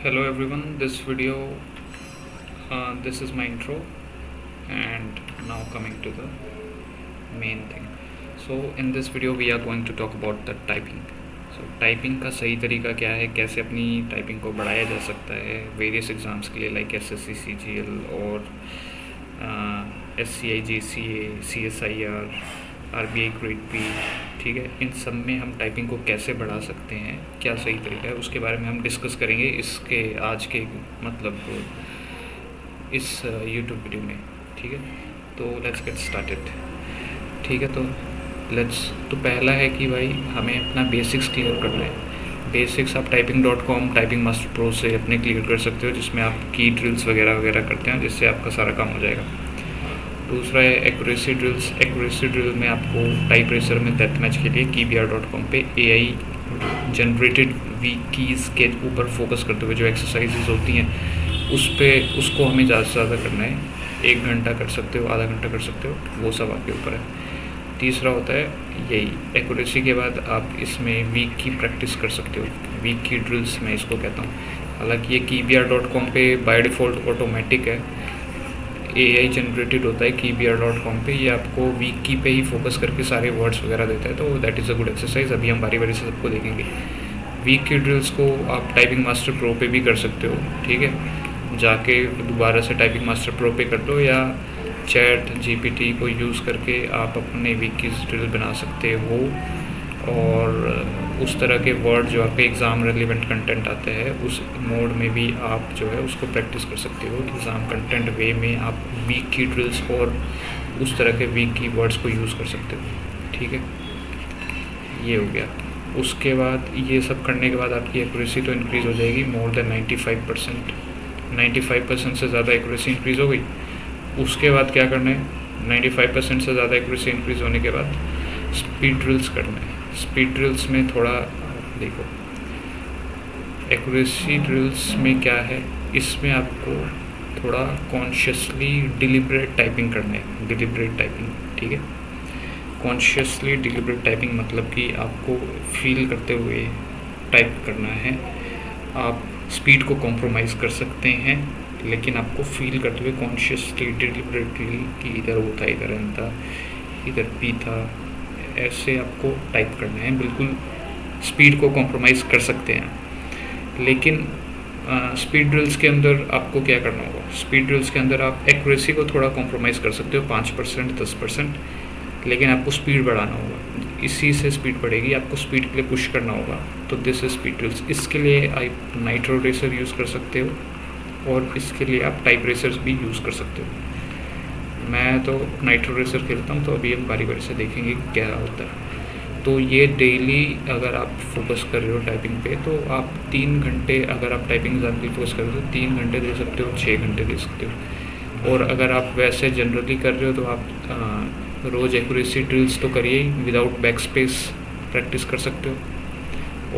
Hello everyone, this video, this is my intro and now coming to the main thing. So in this video we are going to talk about the typing. So typing का सही तरीका क्या है, कैसे अपनी typing को बढ़ाया जा सकता है वेरियस एग्ज़ाम्स के लिए लाइक SSC CGL और SCI GCA CSIR RBI grade P, ठीक है। इन सब में हम टाइपिंग को कैसे बढ़ा सकते हैं, क्या सही तरीका है, उसके बारे में हम डिस्कस करेंगे इसके आज के मतलब इस यूट्यूब वीडियो में, ठीक है। तो लेट्स गेट स्टार्टेड, ठीक है। तो पहला है कि भाई हमें अपना बेसिक्स क्लियर करना है। बेसिक्स आप typing.com टाइपिंग मास्टर प्रो से अपने क्लियर कर सकते हो, जिसमें आप की ड्रिल्स वगैरह वगैरह करते हैं, जिससे आपका सारा काम हो जाएगा। दूसरा है एक्यूरेसी ड्रिल्स। एक्यूरेसी ड्रिल में आपको टाइप रेसर में डेथ मैच के लिए keyBR.com पे AI जनरेटेड वीक कीज़ के ऊपर फोकस करते हुए जो एक्सरसाइजेज होती हैं उसको हमें ज़्यादा से ज़्यादा करना है। 1 घंटा कर सकते हो, आधा घंटा कर सकते हो, वो सब आपके ऊपर है। तीसरा होता है यही एक्यूरेसी के बाद आप इसमें वीक की प्रैक्टिस कर सकते हो। वीक की ड्रिल्स मैं इसको कहता हूँ। हालांकि ये keyBR.com पे बाय डिफ़ॉल्ट ऑटोमेटिक है, AI जनरेटेड होता है keyBR.com पे। ये आपको वीक की पे ही फोकस करके सारे वर्ड्स वगैरह देता है, तो that is a good exercise. अभी हम बारी बारी से सबको देखेंगे। वीक की ड्रिल्स को आप टाइपिंग मास्टर प्रो पे भी कर सकते हो, ठीक है। जाके दोबारा से टाइपिंग मास्टर प्रो पे कर लो, या चैट GPT को यूज़ करके आप अपने वीक की ड्रिल बना सकते हो। और उस तरह के वर्ड जो आपके एग्ज़ाम रेलिवेंट कंटेंट आते हैं उस मोड में भी आप जो है उसको प्रैक्टिस कर सकते हो। एग्ज़ाम कंटेंट वे में आप वीक की ड्रिल्स और उस तरह के वीक की वर्ड्स को यूज़ कर सकते हो, ठीक है। ये हो गया। उसके बाद ये सब करने के बाद आपकी एक्यूरेसी तो इंक्रीज़ हो जाएगी मोर देन 95%। 95% से ज़्यादा एक्यूरेसी इंक्रीज़ हो गई। उसके बाद क्या करना है, 95% से ज़्यादा एक्यूरेसी इंक्रीज़ होने के बाद स्पीड ड्रिल्स करना है। स्पीड ड्रिल्स में थोड़ा देखो, एक्यूरेसी ड्रिल्स में क्या है, इसमें आपको थोड़ा कॉन्शियसली डिलिब्रेट टाइपिंग करना है। डिलिब्रेट टाइपिंग, ठीक है। कॉन्शियसली डिलिब्रेट टाइपिंग मतलब कि आपको फील करते हुए टाइप करना है। आप स्पीड को कॉम्प्रोमाइज़ कर सकते हैं, लेकिन आपको फील करते हुए कॉन्शियसली डिलिब्रेटली कि इधर वो था, इधर एन था, इधर पी था, ऐसे आपको टाइप करना है। बिल्कुल स्पीड को कॉम्प्रोमाइज़ कर सकते हैं, लेकिन स्पीड ड्रिल्स के अंदर आपको क्या करना होगा। स्पीड ड्रिल्स के अंदर आप एक्यूरेसी को थोड़ा कॉम्प्रोमाइज़ कर सकते हो, 5% 10%, लेकिन आपको स्पीड बढ़ाना होगा। इसी से स्पीड बढ़ेगी, आपको स्पीड के लिए पुश करना होगा। तो दिस इज स्पीड ड्रिल्स। इसके लिए आप नाइट्रो रेसर यूज़ कर सकते हो, और इसके लिए आप टाइप रेसर्स भी यूज़ कर सकते हो। मैं तो नाइट्रो रेसर खेलता हूँ, तो अभी हम बारी बारी से देखेंगे क्या होता है। तो ये डेली अगर आप फोकस कर रहे हो टाइपिंग पे, तो आप 3 घंटे, अगर आप टाइपिंग एग्जाम के लिए फोकस कर रहे हो तो 3 घंटे दे सकते हो, 6 घंटे दे सकते हो। और अगर आप वैसे जनरली कर रहे हो तो आप रोज़ एक्यूरेसी ड्रिल्स तो करिए ही, विदाउट बैक स्पेस प्रैक्टिस कर सकते हो।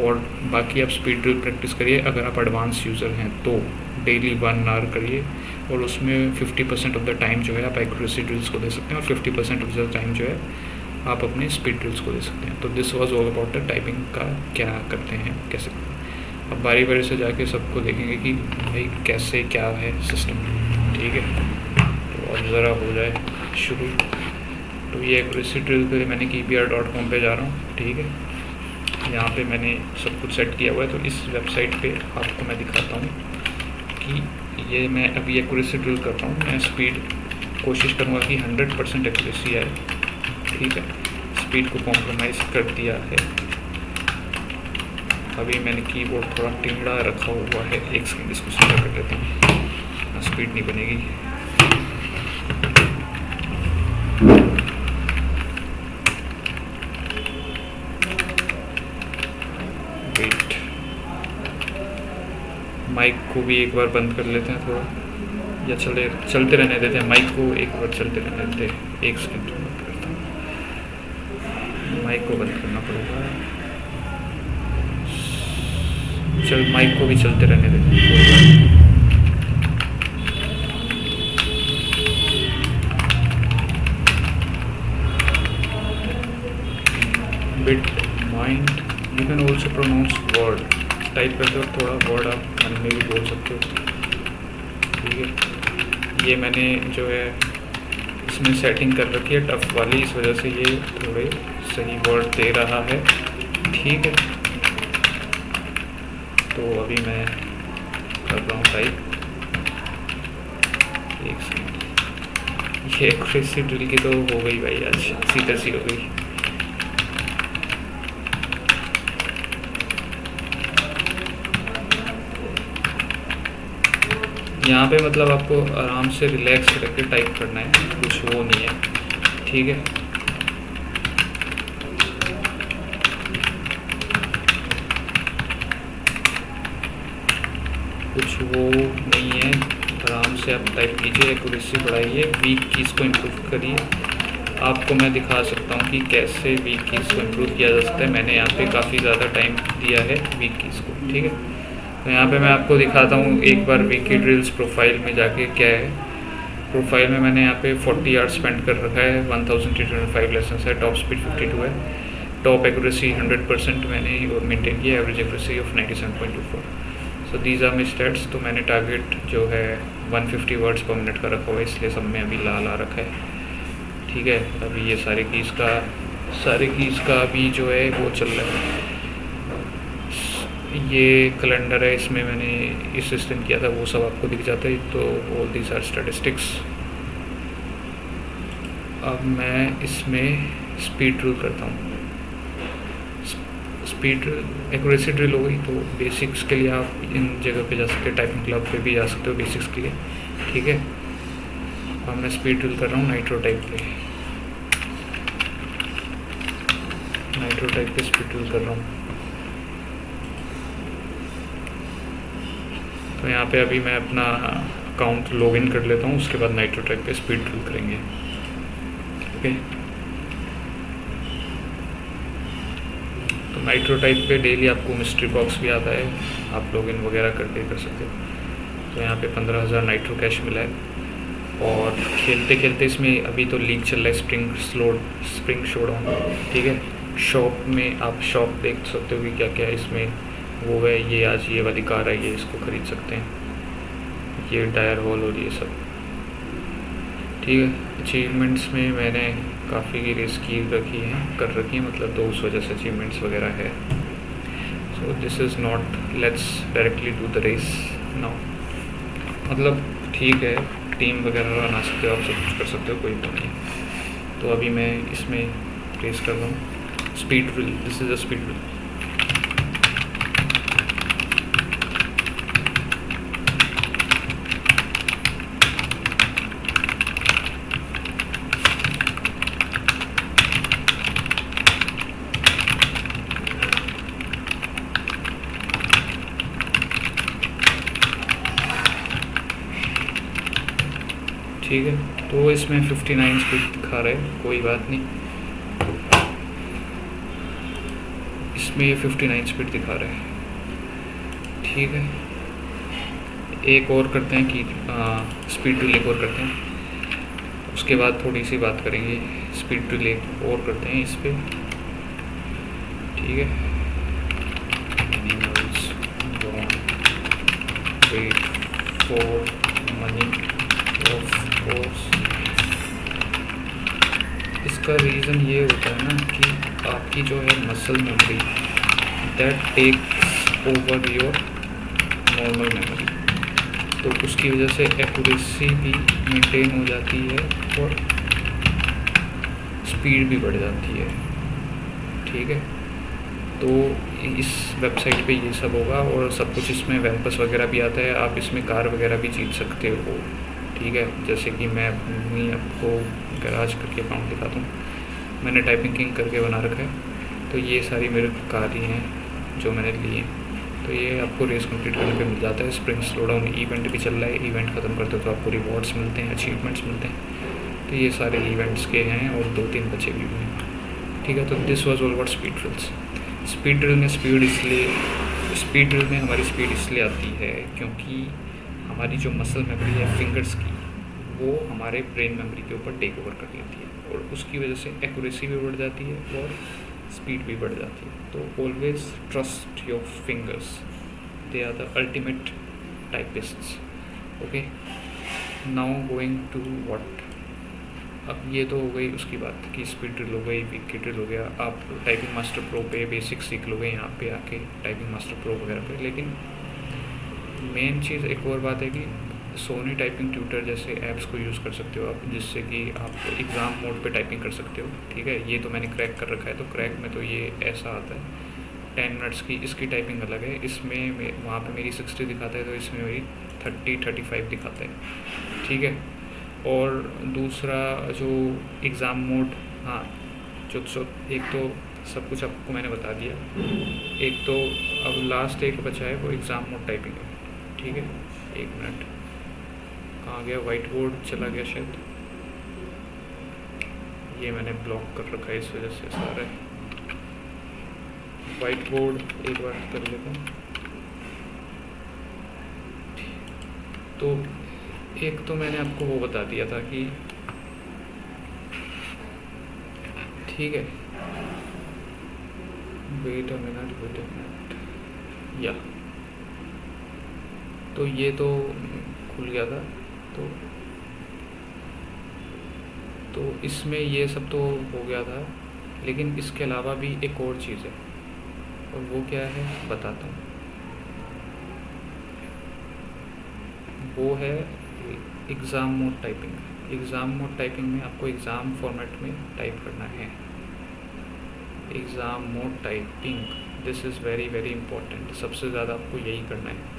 और बाकी आप स्पीड ड्रिल प्रैक्टिस करिए। अगर आप एडवांस यूज़र हैं तो डेली 1 आवर करिए, और उसमें 50% ऑफ द टाइम जो है आप एक्यूरेसी ड्रिल्स को दे सकते हैं, और 50% ऑफ द टाइम जो है आप अपने स्पीड ड्रिल्स को दे सकते हैं। तो this was all about the typing का क्या करते हैं, कैसे करते हैं। अब बारी बारी से जाके सबको देखेंगे कि भाई कैसे क्या है सिस्टम, ठीक है। तो अब ज़रा हो जाए शुरू। तो ये एक्यूरेसी ड्रिल के लिए मैंने keyBR.com पे जा रहा हूँ, ठीक है। यहाँ पे मैंने सब कुछ सेट किया हुआ है। तो इस वेबसाइट पे आपको मैं दिखाता हूँ कि ये मैं अभी एक्यूरेसी ड्रिल कर रहा हूँ। मैं स्पीड कोशिश करूँगा कि 100% एक्यूरेसी आए, ठीक है। स्पीड को कॉम्प्रोमाइज़ कर दिया है। अभी मैंने कीबोर्ड थोड़ा टेढ़ा रखा हुआ है, एक सेकंड इसको सीधा कर लेता हूँ, स्पीड नहीं बनेगी। वेट, माइक को भी एक बार बंद कर लेते हैं थोड़ा, या चलते रहने देते हैं। माइक को एक बार चलते रहने देते हैं, एक सेकंड बंद करता हूँ। माइक को बंद करना पड़ेगा। चल, माइक को भी चलते रहने देते हैं। Bit mind, you can also pronounce word. Type करते वक्त थोड़ा वर्ड आप मन में भी बोल सकते हो, ठीक है। ये मैंने जो है इसमें सेटिंग कर रखी है टफ वाली, इस वजह से ये थोड़े सही वर्ड दे रहा है, ठीक है। तो अभी मैं कर रहा हूँ टाइप, एक सेकंड। ये एक्यूरेसी ड्रिल की तो हो गई भाई, आज सीधा सी हो गई। यहाँ पे मतलब आपको आराम से रिलैक्स करके टाइप करना है, कुछ वो नहीं है, ठीक है। कुछ वो नहीं है, आराम से आप टाइप कीजिए, एक्यूरेसी बढ़ाइए, वीक कीज़ को इम्प्रूव करिए। आपको मैं दिखा सकता हूँ कि कैसे वीक कीज़ को इम्प्रूव किया जा सकता है। मैंने यहाँ पे काफ़ी ज़्यादा टाइम दिया है वीक कीज़ को, ठीक है। तो यहाँ पे मैं आपको दिखाता हूँ एक बार विकी ड्रिल्स प्रोफाइल में जाके क्या है। प्रोफाइल में मैंने यहाँ पे 40 आवर्स स्पेंड कर रखा है, 1305 लेसन है, टॉप स्पीड 52 है, टॉप एक्यूरेसी 100% मैंने मेंटेन किया, average accuracy of 97.24। So these are my stats. तो मैंने टारगेट जो है 150 वर्ड्स पर मिनट का रखा हुआ है, इसलिए सब में अभी लाल आ रखा है, ठीक है। अभी ये सारे कीज़ का अभी जो है वो चल रहा है। ये कैलेंडर है, इसमें मैंने इस सिस्टम किया था, वो सब आपको दिख जाता है। तो ऑल दीज आर स्टैटिस्टिक्स। अब मैं इसमें स्पीड ड्रिल करता हूँ। स्पीड ड्रिल एक्यूरेसी ड्रिल हो गई, तो बेसिक्स के लिए आप इन जगह पे जा सकते हैं, टाइपिंग क्लब पे भी जा सकते हो बेसिक्स के लिए, ठीक है। अब मैं स्पीड ड्रिल कर रहा हूँ नाइट्रो टाइप पे स्पीड ड्रिल कर रहा हूँ। तो यहाँ पे अभी मैं अपना अकाउंट लॉगिन कर लेता हूँ, उसके बाद नाइट्रो टाइप पे स्पीड ड्रिल करेंगे, ओके। तो नाइट्रो टाइप पे डेली आपको मिस्ट्री बॉक्स भी आता है, आप लॉगिन वगैरह करके कर सकते हो। तो यहाँ पे 15,000 नाइट्रो कैश मिला है, और खेलते खेलते इसमें अभी तो लीग चल रहा है, स्प्रिंग शोडाउन, ठीक है। शॉप में आप शॉप देख सकते हो कि क्या क्या है इसमें वो है। ये आज ये वाली कार है, ये इसको ख़रीद सकते हैं, ये टायर होल और ये सब, ठीक है। अचीवमेंट्स में मैंने काफ़ी रेस कर रखी है, मतलब तो उस वजह से अचीवमेंट्स वगैरह है। So this is not, let's directly do the race now. मतलब ठीक है, टीम वगैरह बना सकते हो आप, सब कुछ कर सकते हो, कोई वो नहीं। तो अभी मैं इसमें रेस कर रहा हूँ speed drill, this is a speed drill. ठीक है, तो इसमें 59 स्पीड दिखा रहा है, कोई बात नहीं, इसमें ये 59 स्पीड दिखा रहा है, ठीक है। एक और करते हैं कि स्पीड ड्रिल एक और करते हैं, उसके बाद थोड़ी सी बात करेंगे। स्पीड ड्रिल एक और करते हैं इस पर, ठीक है। Animals don't wait for money of course. इसका रीज़न ये होता है ना कि आपकी जो है muscle memory that takes over your normal memory, तो उसकी वजह से एक्यूरेसी भी मेंटेन हो जाती है और स्पीड भी बढ़ जाती है, ठीक है। तो इस वेबसाइट पे ये सब होगा, और सब कुछ इसमें वैम्पस वगैरह भी आता है, आप इसमें कार वगैरह भी जीत सकते हो, ठीक है। जैसे कि मैं अपनी आपको गैराज करके अकाउंट दिखाता हूँ, मैंने टाइपिंग किंग करके बना रखा है। तो ये सारी मेरे कार ही हैं जो मैंने ली हैं। तो ये आपको रेस कंप्लीट करने पे मिल जाता है। स्प्रिंग स्लोडाउन इवेंट भी चल रहा है, इवेंट ख़त्म करते हो तो आपको रिवॉर्ड्स मिलते हैं, अचीवमेंट्स मिलते हैं। तो ये सारे इवेंट्स के हैं, और 2-3 बचे भी हैं, ठीक है। तो this was all about speed drills. Speed drill में हमारी स्पीड इसलिए आती है क्योंकि हमारी जो मसल मेमोरी है फिंगर्स की, वो हमारे ब्रेन मेमोरी के ऊपर टेक ओवर कर लेती है, और उसकी वजह से एक्यूरेसी भी बढ़ जाती है और स्पीड भी बढ़ जाती है। तो always trust your fingers, they are the ultimate typists. Okay, now going to what. अब ये तो हो गई उसकी बात कि स्पीड ड्रिल हो गई, विकी ड्रिल हो गया, आप टाइपिंग मास्टर प्रो पे बेसिक सीख लोगे यहाँ पे आके टाइपिंग मास्टर प्रो वगैरह पे। लेकिन मेन चीज़ एक और बात है कि सोनी टाइपिंग ट्यूटर जैसे ऐप्स को यूज़ कर सकते हो आप, जिससे कि आप एग्ज़ाम मोड पे टाइपिंग कर सकते हो। ठीक है, ये तो मैंने क्रैक कर रखा है, तो क्रैक में तो ये ऐसा आता है 10 मिनट्स की इसकी टाइपिंग अलग है। इसमें वहाँ पे मेरी 60 दिखाता है, तो इसमें मेरी 30-35 दिखाता है। ठीक है, और दूसरा जो एग्ज़ाम मोड, हाँ जो एक तो सब कुछ आपको मैंने बता दिया, एक तो अब लास्ट एक बचा है वो एग्ज़ाम मोड टाइपिंग है। ठीक है, 1 मिनट, कहाँ गया, वाइट बोर्ड चला गया शायद, ये मैंने ब्लॉक कर रखा है इस वजह से सारा वाइट बोर्ड एक बार कर लेता हूँ। तो एक तो मैंने आपको वो बता दिया था कि ठीक है, वेट अ मिनट या, तो ये तो खुल गया था। तो इसमें ये सब तो हो गया था, लेकिन इसके अलावा भी एक और चीज़ है, और वो क्या है बताता हूँ। वो है exam mode typing. Exam mode typing में आपको एग्ज़ाम फॉर्मेट में टाइप करना है। Exam mode typing, this is very very important, सबसे ज़्यादा आपको यही करना है।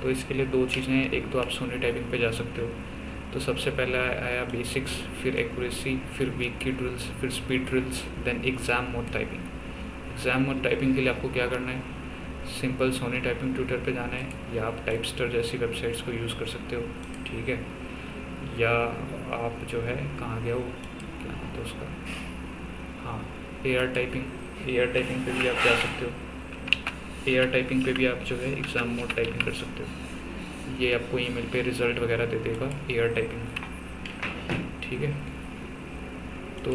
तो इसके लिए 2 चीज़ें हैं, एक तो आप सोनी टाइपिंग पे जा सकते हो, तो सबसे पहले आया बेसिक्स, फिर एक्यूरेसी, फिर विकी ड्रिल्स, फिर speed drills, then exam mode typing. Exam mode typing के लिए आपको क्या करना है, सिंपल सोनी टाइपिंग ट्यूटर पे जाना है, या आप टाइपस्टर जैसी वेबसाइट्स को यूज़ कर सकते हो। ठीक है, या आप जो है कहाँ गया वो, क्या नाम था उसका, हाँ एआर टाइपिंग पे भी आप जा सकते हो। एआर टाइपिंग पे भी आप जो है एग्ज़ाम मोड टाइपिंग कर सकते हो। ये आपको ईमेल पे रिज़ल्ट वगैरह दे देगा एआर टाइपिंग। ठीक है, तो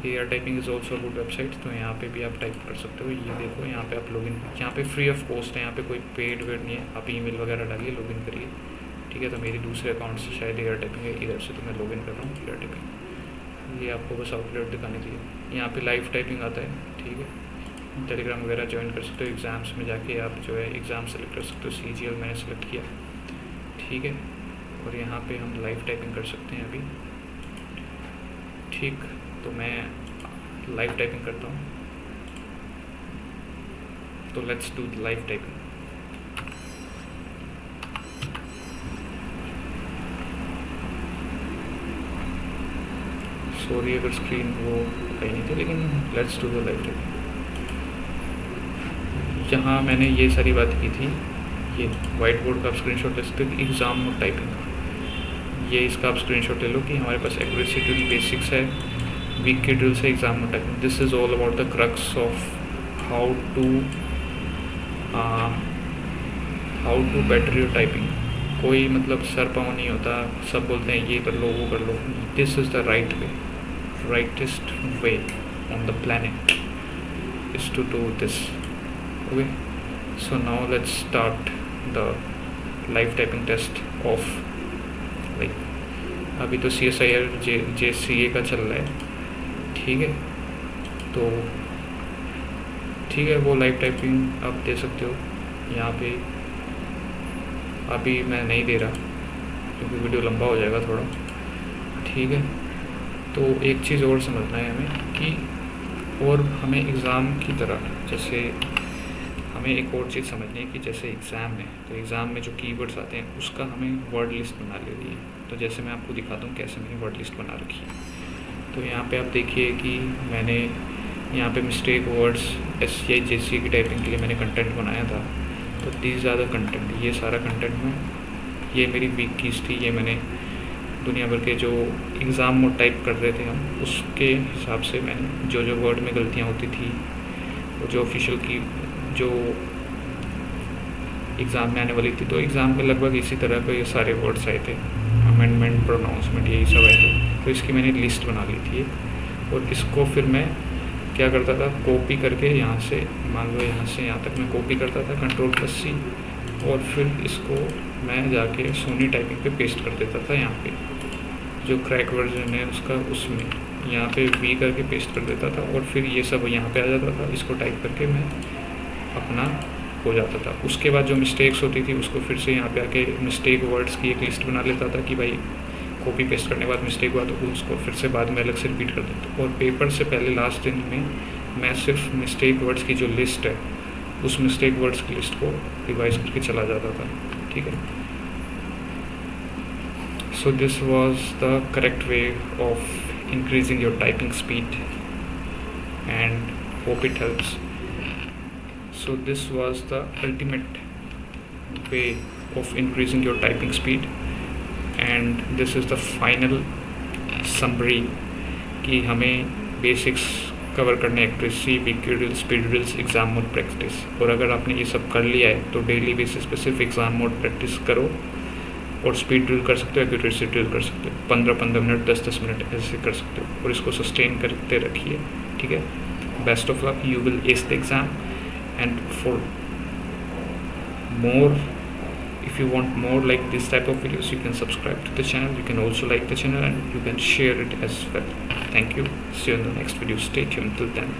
AR typing is also good website, तो यहाँ पे भी आप टाइप कर सकते हो। ये देखो यहाँ पे आप लॉगिन, यहाँ पे फ्री ऑफ कॉस्ट है, यहाँ पे कोई पेड वेड नहीं है, आप ईमेल वगैरह डालिए, लॉगिन करिए। ठीक है, तो मेरी दूसरे अकाउंट से शायद एआर टाइपिंग है, इधर से तो मैं लॉगिन कर रहा हूँ एआर टाइपिंग। ये आपको बस आउटलेट दिखाने के लिए। यहाँ पे लाइव टाइपिंग आता है। ठीक है, टेलीग्राम वगैरह ज्वाइन कर सकते हो। एग्ज़ाम्स में जाके आप जो है एग्ज़ाम सेलेक्ट कर सकते हो। CGL मैंने सेलेक्ट किया। ठीक है, और यहाँ पे हम लाइव टाइपिंग कर सकते हैं अभी। ठीक, तो मैं लाइव टाइपिंग करता हूँ, तो let's do live typing. Sorry अगर स्क्रीन वो कहीं नहीं थी, लेकिन let's do the live typing. जहाँ मैंने ये सारी बात की थी, ये वाइट बोर्ड का आप स्क्रीनशॉट ले सकते हो, एग्ज़ाम मोड टाइपिंग। ये इसका आप स्क्रीनशॉट ले लो कि हमारे पास एक्यूरेसी ड्रिल बेसिक्स है, विकी ड्रिल से exam mode typing. This is all about the crux of how to better your typing. कोई मतलब सर पाँव नहीं होता, सब बोलते हैं ये कर लो वो कर लो। This is the right way, rightest way on the planet is to do this. Okay, so now let's start the live typing test of like अभी तो CSIR JCA का चल रहा है। ठीक है, तो ठीक है, वो लाइव टाइपिंग आप दे सकते हो। यहाँ पे अभी मैं नहीं दे रहा क्योंकि वीडियो लंबा हो जाएगा थोड़ा। ठीक है, तो एक चीज़ और समझना है हमें कि, और हमें एग्ज़ाम की तरह, जैसे हमें एक और चीज़ समझनी है कि जैसे एग्ज़ाम है, तो एग्ज़ाम में जो कीवर्ड्स आते हैं उसका हमें वर्ड लिस्ट बना लेनी है। तो जैसे मैं आपको दिखाता हूँ कैसे मैंने वर्ड लिस्ट बना रखी है। तो यहाँ पे आप देखिए कि मैंने यहाँ पे मिस्टेक वर्ड्स SCI JCA की टाइपिंग के लिए मैंने कंटेंट बनाया था। तो दीज आर द कंटेंट, ये सारा कंटेंट में, ये मेरी वीक कीज़ थी। ये मैंने दुनिया भर के जो एग्ज़ाम मोड टाइप कर रहे थे हम, उसके हिसाब से मैंने जो जो वर्ड में गलतियाँ होती थी, वो जो ऑफिशियल की जो एग्ज़ाम में आने वाली थी, तो एग्ज़ाम में लगभग इसी तरह के ये सारे वर्ड्स आए थे, अमेंडमेंट, प्रोनाउंसमेंट, यही सब आए थे। तो इसकी मैंने लिस्ट बना ली थी, और इसको फिर मैं क्या करता था, कॉपी करके यहाँ से, मान लो यहाँ से यहाँ तक मैं कॉपी करता था, Ctrl+C, और फिर इसको मैं जाके सोनी टाइपिंग पे पेस्ट कर देता था, यहाँ पे जो क्रैक वर्जन है उसका, उसमें यहाँ पे वी करके पेस्ट कर देता था और फिर ये सब यहाँ पे आ जाता था। इसको टाइप करके मैं अपना हो जाता था। उसके बाद जो मिस्टेक्स होती थी उसको फिर से यहाँ पे आके मिस्टेक वर्ड्स की एक लिस्ट बना लेता था कि भाई कॉपी पेस्ट करने के बाद मिस्टेक हुआ तो उसको फिर से बाद में अलग से रिपीट कर देता। और पेपर से पहले लास्ट दिन में मैं सिर्फ मिस्टेक वर्ड्स की जो लिस्ट है उस मिस्टेक वर्ड्स की लिस्ट को रिवाइज करके चला जाता था, ठीक है। So this was the correct way of increasing your typing speed and hope it helps. So this was the ultimate way of increasing your typing speed, and this is the final summary कि हमें basics cover करने accuracy, VQ drills, speed drills, exam mode practice. और अगर आपने ये सब कर लिया है तो डेली बेसिस पे सिर्फ एग्ज़ाम मोड प्रैक्टिस करो और स्पीड ड्रिल कर सकते हो, एक्यूरेसी ड्रिल कर सकते हो, 15-15 मिनट 10-10 मिनट ऐसे कर सकते हो और इसको सस्टेन करते रखिए, ठीक है। Best of luck, you will S the exam. And for more, if you want more like this type of videos, you can subscribe to the channel, you can also like the channel, and you can share it as well. Thank you. See you in the next video. Stay tuned till then.